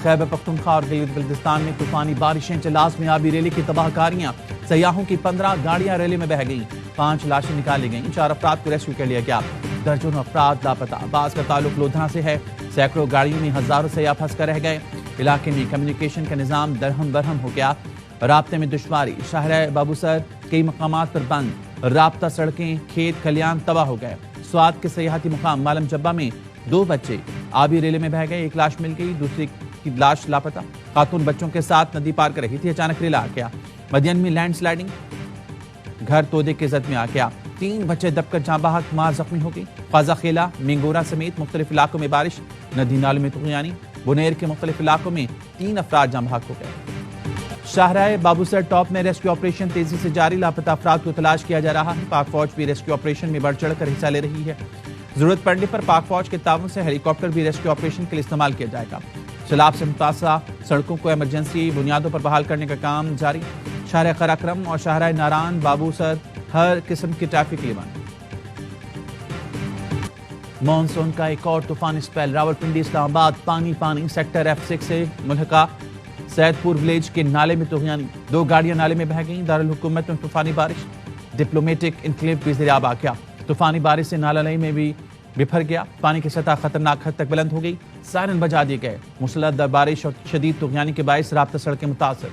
خیبر پختونخوا اور گلگت بلتستان میں طوفانی بارشیں، چلاس میں آبی ریلی کی تباہ کاریاں، سیاحوں کی 15 گاڑیاں ریلی میں بہہ گئیں، 5 لاشیں نکالی گئیں، 4 افراد کو ریسکیو کر لیا گیا، درجنوں افراد لاپتہ، بعض کا تعلق لدھنا سے ہے، سینکڑوں گاڑیوں میں ہزاروں سیاح پھنس کر رہ گئے، علاقے میں کمیونیکیشن کا نظام درہم برہم ہو گیا، رابطے میں دشواری، شاہراہ بابوسر کئی مقامات پر بند، رابطہ سڑکیں، کھیت کھلیان تباہ ہو گئے، سوات کے سیاحتی مقام مالم جبہ میں 2 بچے آبی ریلے میں بہہ گئے، 1 لاش مل گئی، دوسری کی لاش لاپتہ، خاتون بچوں کے ساتھ ندی پار کر رہی تھی، اچانک ریلا آ گیا، مدین میں لینڈ سلائیڈنگ، گھر تودے کی زد میں آ گیا، 3 بچے دب کر جاں بحق، ماں زخمی ہو گئی، قازہ خیلہ، مینگورہ سمیت مختلف علاقوں میں بارش، ندی نالوں میں طغیانی، بنیر کے مختلف علاقوں میں 3 افراد جاں بحق ہو گئے۔ شاہراہ بابوسر ٹاپ میں ریسکیو آپریشن تیزی سے جاری، لاپتہ افراد کو تلاش کیا جا رہا ہے، پاک فوج بھی ریسکیو آپریشن میں بڑھ چڑھ کر حصہ لے رہی ہے، ضرورت پڑنے پر پاک فوج کے تعاون سے ہیلی کاپٹر بھی ریسکیو آپریشن کے لیے استعمال کیا جائے گا۔ سیلاب سے متاثرہ سڑکوں کو ایمرجنسی بنیادوں پر بحال کرنے کا کام جاری، شاہراہ قراقرم اور شاہراہ ناران بابوسر ہر قسم کی ٹریفک لیے بند۔ مانسون کا ایک اور طوفانی سپیل، راولپنڈی اسلام آباد پانی، سیکٹر F6 سے ملحقہ سید پور ولیج کے نالے میں طغیانی، 2 گاڑیاں نالے میں بہہ گئیں، دارالحکومت میں طوفانی بارش، ڈپلومیٹک انکلیو بھی زیرآب آ گیا، طوفانی بارش سے نالہ نئی میں بھی بپھر گیا، پانی کی سطح خطرناک حد تک بلند ہو گئی، سائرن بجا دیے گئے، مسلسل بارش اور شدید طغیانی کے باعث رابطہ سڑکیں متاثر۔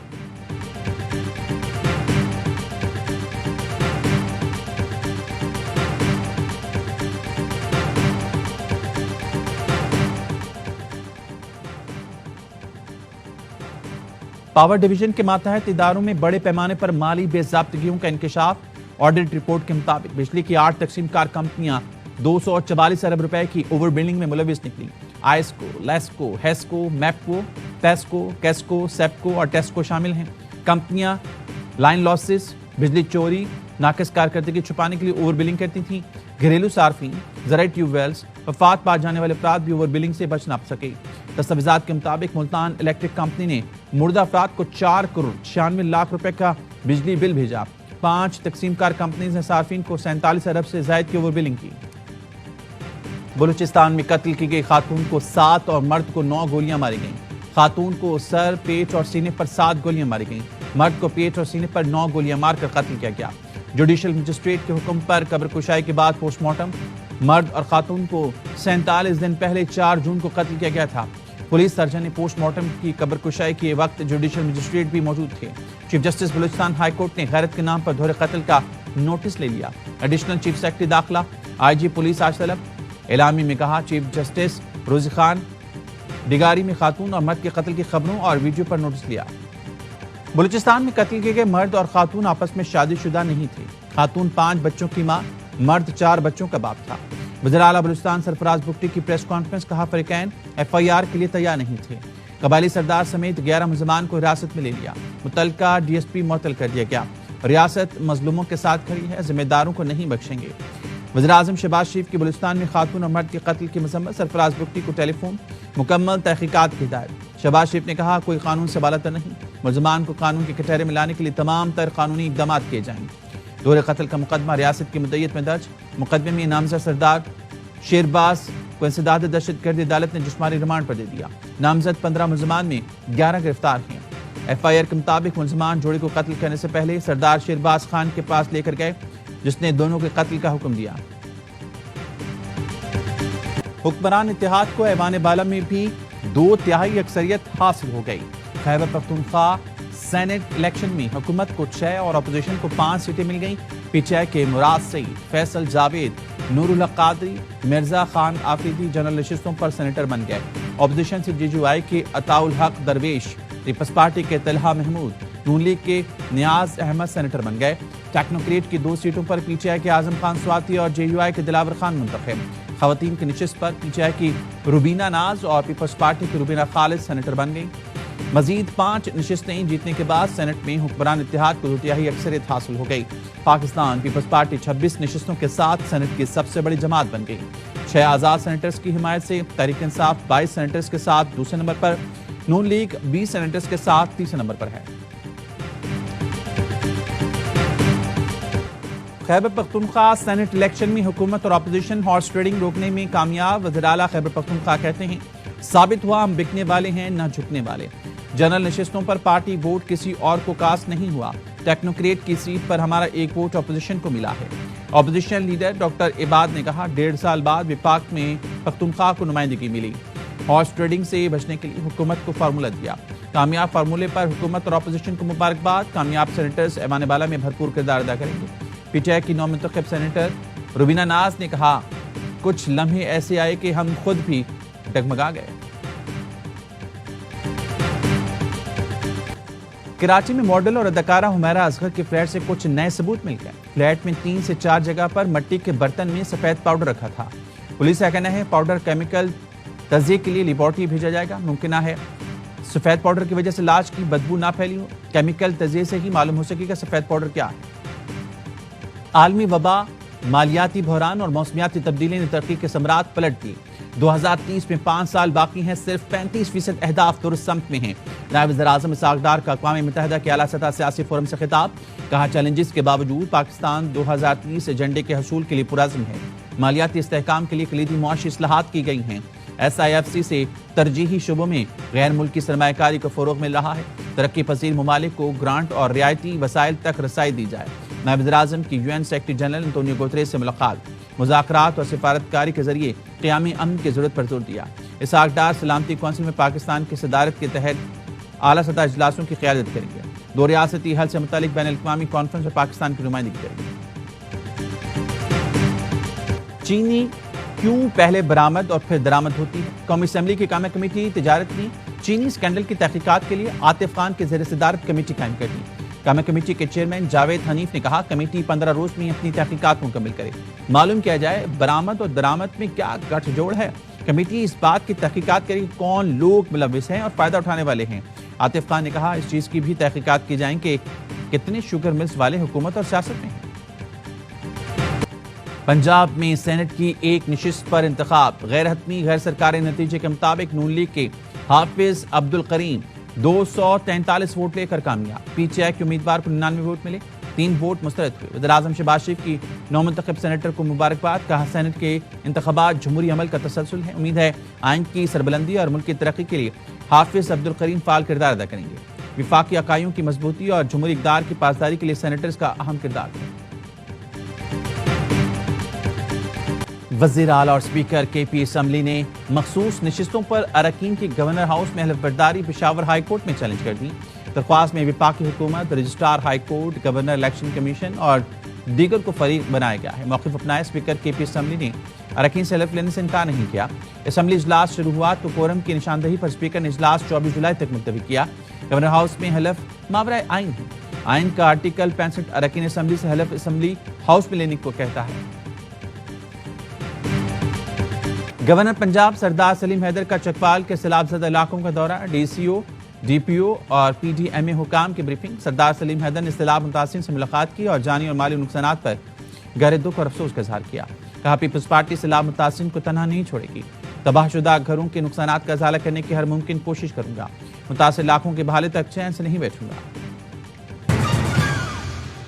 پاور ڈویژن کے ماتحت اداروں میں بڑے پیمانے پر مالی بے ضابطگیوں کا انکشاف، آڈٹ رپورٹ کے مطابق بجلی کی 8 تقسیم کار کمپنیاں 244 ارب روپے کی اوور بلنگ میں ملوث نکلی، آئسکو، لیسکو، ہیسکو، میپکو، پیسکو، کیسکو، سیپکو اور ٹیسکو شامل ہیں۔ کمپنیاں لائن لاسز، بجلی چوری، ناقص کارکردگی چھپانے کے لیے اوور بلنگ کرتی تھیں، گھریلو صارفین، زرعی ٹیوب ویلز، وفات پا جانے والے افراد بھی اوور بلنگ سے بچ نہ سکے۔ دستاویزات کے مطابق ملتان الیکٹرک کمپنی نے مردہ افراد کو 4 کروڑ 96 لاکھ روپے کا بجلی بل بھیجا، 5 تقسیم کار کمپنیز نے صارفین کو 47 ارب سے زائد کی اوور بلنگ کی۔ بلوچستان میں قتل کی گئی خاتون کو 7 اور مرد کو 9 گولیاں ماری گئیں، خاتون کو سر، پیٹ اور سینے پر 7 گولیاں ماری گئیں، مرد کو پیٹ اور سینے پر 9 گولیاں مار کر قتل کیا گیا۔ جوڈیشل مجسٹریٹ کے حکم پر قبر کشائی کے بعد پوسٹ مارٹم، مرد اور خاتون کو 47 دن پہلے 4 جون کو قتل کیا گیا تھا۔ پولیس سرجن نے پوسٹ مارٹم کی قبر کشائی کے وقت جوڈیشل مجسٹریٹ بھی موجود تھے۔ Chief justice Balochistan high court نے غیرت کے نام پر دہرے قتل کا نوٹس لے لیا۔ ایڈیشنل چیف سیکرٹری داخلہ IG پولیس آج طلب، اعلامی میں کہا چیف جسٹس روزی خان ڈگاری میں خاتون اور مرد کے قتل کی خبروں اور ویڈیو پر نوٹس لیا۔ بلوچستان میں قتل کیے گئے مرد اور خاتون آپس میں شادی شدہ نہیں تھے، خاتون 5 بچوں کی ماں، مرد 4 بچوں کا باپ تھا۔ وزیر اعلیٰ بلوچستان سرفراز بگٹی کی پریس کانفرنس، کہا فریقین FIR کے لیے تیار نہیں تھے، قبائلی سردار سمیت 11 ملزمان کو حراست میں لے لیا، متعلقہ DSP معطل کر دیا گیا، ریاست مظلوموں کے ساتھ کھڑی ہے، ذمہ داروں کو نہیں بخشیں گے۔ وزیراعظم شہباز شریف کی بلوچستان میں خاتون اور مرد کے قتل کی مذمت، سرفراز بگٹی کو ٹیلی فون، مکمل تحقیقات کی ہدایت۔ شہباز شریف نے کہا کوئی قانون سے بالاتر نہیں، ملزمان کو قانون کے کٹہرے میں لانے کے لیے تمام تر قانونی اقدامات کیے جائیں گے۔ دہرے قتل کا مقدمہ ریاست کی مدعیت میں درج، مقدمے میں نامزد سردار شیرباز کو انسداد دہشت گردی عدالت نے جسمانی ریمانڈ پر دے دیا، نامزد 15 ملزمان میں 11 گرفتار ہیں۔ FIR کے مطابق ملزمان جوڑے کو قتل کرنے سے پہلے سردار شیرباز خان کے پاس لے کر گئے، جس نے دونوں کے قتل کا حکم دیا۔ حکمران اتحاد کو ایوان بالا میں بھی 2/3 اکثریت حاصل ہو گئی۔ خیبر پختونخوا سینٹ الیکشن میں حکومت کو 6 اور اپوزیشن کو 5 سیٹیں مل گئیں۔ PTI کے مراد سعید، فیصل جاوید، نور الحق قادری، مرزا خان آفریدی جنرل نشستوں پر سینیٹر بن گئے۔ اپوزیشن سے JUI کے عطاء الحق درویش، پیپلز پارٹی کے طلحہ محمود، نون لیگ کے نیاز احمد سینیٹر بن گئے۔ ٹیکنوکریٹ کی 2 سیٹوں پر PTI کے اعظم خان سواتی اور JUI کے دلاور خان منتخب۔ خواتین کی نشست پر PTI کی روبینہ ناز اور پیپلز پارٹی کی روبینہ خالد سینیٹر بن گئی۔ مزید 5 نشستیں جیتنے کے بعد سینٹ میں حکمران اتحاد کو 2/3 اکثریت حاصل ہو گئی۔ پاکستان پیپلز پارٹی 26 نشستوں کے ساتھ سینٹ کی سب سے بڑی جماعت بن گئی۔ 6 آزاد سینیٹرز کی حمایت سے تحریک انصاف 22 سینیٹرز کے ساتھ دوسرے نمبر پر، نون لیگ 20 سینیٹرز کے ساتھ تیسرے نمبر پر ہے۔ خیبر پختونخوا سینٹ الیکشن میں حکومت اور اپوزیشن ہارس ٹریڈنگ روکنے میں کامیاب، وزیر اعلیٰ خیبر پختونخوا کہتے ہیں ثابت ہوا ہم بکنے والے ہیں نہ جھکنے والے۔ جنرل نشستوں پر پارٹی ووٹ کسی اور کو کاسٹ نہیں ہوا، ٹیکنوکریٹ کی سیٹ پر ہمارا ایک ووٹ اپوزیشن کو ملا ہے۔ اپوزیشن لیڈر ڈاکٹر عباد نے کہا 1.5 سال بعد وفاق میں پختونخوا کو نمائندگی ملی۔ ہارس ٹریڈنگ سے بچنے کے لیے حکومت کو فارمولہ دیا، کامیاب فارمولے پر حکومت اور اپوزیشن کو مبارکباد۔ کامیاب سینیٹرز ایوان بالا میں بھرپور کردار ادا کریں گے۔ پی ٹی آئی کی نو منتخب سینیٹر روبینہ ناز نے کہا کچھ لمحے ایسے آئے کہ ہم خود بھی ڈگمگا گئے۔ کراچی میں ماڈل اور اداکارہ حمیرہ اصغر کے فلیٹ سے کچھ نئے ثبوت مل گئے۔ فلیٹ میں 3 سے 4 جگہ پر مٹی کے برتن میں سفید پاؤڈر رکھا تھا۔ پولیس کا کہنا ہے پاؤڈر کیمیکل تجزیے کے لیے لیبارٹری بھیجا جائے گا۔ ممکنہ ہے سفید پاؤڈر کی وجہ سے لاش کی بدبو نہ پھیلی ہو۔ کیمیکل تجزیے سے ہی معلوم ہو سکے گا سفید پاؤڈر کیا ہے۔ عالمی وبا، مالیاتی بحران اور موسمیاتی تبدیلی نے ترقی کے ثمرات پلٹ دیے۔ 2030 میں 5 سال باقی ہیں، صرف 35% اہداف درست سمت میں ہیں۔ نائب وزیر اعظم اسحاق ڈار کا اقوام متحدہ کے اعلیٰ سطح سیاسی فورم سے خطاب، کہا چیلنجز کے باوجود پاکستان 2030 ایجنڈے کے حصول کے لیے پرعزم ہے۔ مالیاتی استحکام کے لیے کلیدی معاشی اصلاحات کی گئی ہیں۔ SIFC سے ترجیحی شعبوں میں غیر ملکی سرمایہ کاری کو فروغ مل رہا ہے۔ ترقی پذیر ممالک کو گرانٹ اور رعایتی وسائل تک رسائی دی جائے۔ نائب وزیر اعظم کی UN secretary general Antonio Guterres سے ملاقات، مذاکرات اور سفارتکاری کے ذریعے قیامی امن کی ضرورت پر زور دیا۔ اسحاق ڈار سلامتی کونسل میں پاکستان کی صدارت کے تحت اعلیٰ سطح اجلاسوں کی قیادت کریں گے۔ 2 ریاستی حل سے متعلق بین الاقوامی کانفرنس میں پاکستان کی نمائندگی کریں گے۔ چینی کیوں پہلے برآمد اور پھر درآمد ہوتی ہے؟ قومی اسمبلی کی قائمہ کمیٹی تجارت نے چینی اسکینڈل کی تحقیقات کے لیے عاطف خان کے زیر صدارت کمیٹی قائم کر دی۔ قائمہ کمیٹی کے چیئرمین جاوید حنیف نے کہا کمیٹی 15 روز میں اپنی تحقیقات مکمل کرے، معلوم کیا جائے برآمد اور درآمد میں کیا گٹھ جوڑ ہے۔ کمیٹی اس بات کی تحقیقات کرے کہ کون لوگ ملوث ہیں اور فائدہ اٹھانے والے ہیں۔ عاطف خان نے کہا اس چیز کی بھی تحقیقات کی جائیں کہ کتنے شوگر ملز والے حکومت اور سیاست میں ہیں۔ پنجاب میں سینٹ کی ایک نشست پر انتخاب، غیر حتمی غیر سرکاری نتیجے کے مطابق نون لیگ کے حافظ عبدالقریم 243 ووٹ لے کر کامیاب۔ پی ٹی آئی کے امیدوار کو 99 ووٹ ملے، 3 ووٹ مسترد ہوئے۔ وزیر اعظم شہباز شریف کی نو منتخب سینیٹر کو مبارکباد، کہا سینٹ کے انتخابات جمہوری عمل کا تسلسل ہے، امید ہے آئین کی سربلندی اور ملک کی ترقی کے لیے حافظ عبدالقریم فعال کردار ادا کریں گے۔ وفاقی عقائدوں کی مضبوطی اور جمہوری اقدار کی پاسداری کے لیے سینیٹرز کا اہم کردار ہے۔ وزیر اعلیٰ اور اسپیکر کے پی اسمبلی نے مخصوص نشستوں پر اراکین کی گورنر ہاؤس میں حلف برداری پشاور ہائی کورٹ میں چیلنج کر دی۔ درخواست میں وفاقی حکومت، registrar high court, governor election commission اور دیگر کو فریق بنایا گیا ہے۔ موقف اپنائے اسپیکر کے پی اسمبلی نے اراکین سے حلف لینے سے انکار نہیں کیا۔ اسمبلی اجلاس شروع ہوا تو کورم کی نشاندہی پر اسپیکر نے اجلاس 24 جولائی تک ملتوی کیا۔ گورنر ہاؤس میں حلف ماورائے آئین ہے۔ آئین کا آرٹیکل 65 اراکین اسمبلی سے حلف اسمبلی ہاؤس میں لینے کو کہتا ہے۔ گورنر پنجاب سردار سلیم حیدر کا چکوال کے سیلاب زدہ علاقوں کا دورہ، ڈی سی او، ڈی پی او اور پی ڈی ایم اے حکام کی بریفنگ۔ سردار سلیم حیدر نے سیلاب متاثرین سے ملاقات کی اور جانی اور مالی نقصانات پر گہرے دکھ اور افسوس کا اظہار کیا۔ کہا پیپلز پارٹی سیلاب متاثرین کو تنہا نہیں چھوڑے گی، تباہ شدہ گھروں کے نقصانات کا ازالہ کرنے کی ہر ممکن کوشش کروں گا، متاثرہ علاقوں کے بحالی تک چین سے نہیں بیٹھوں گا۔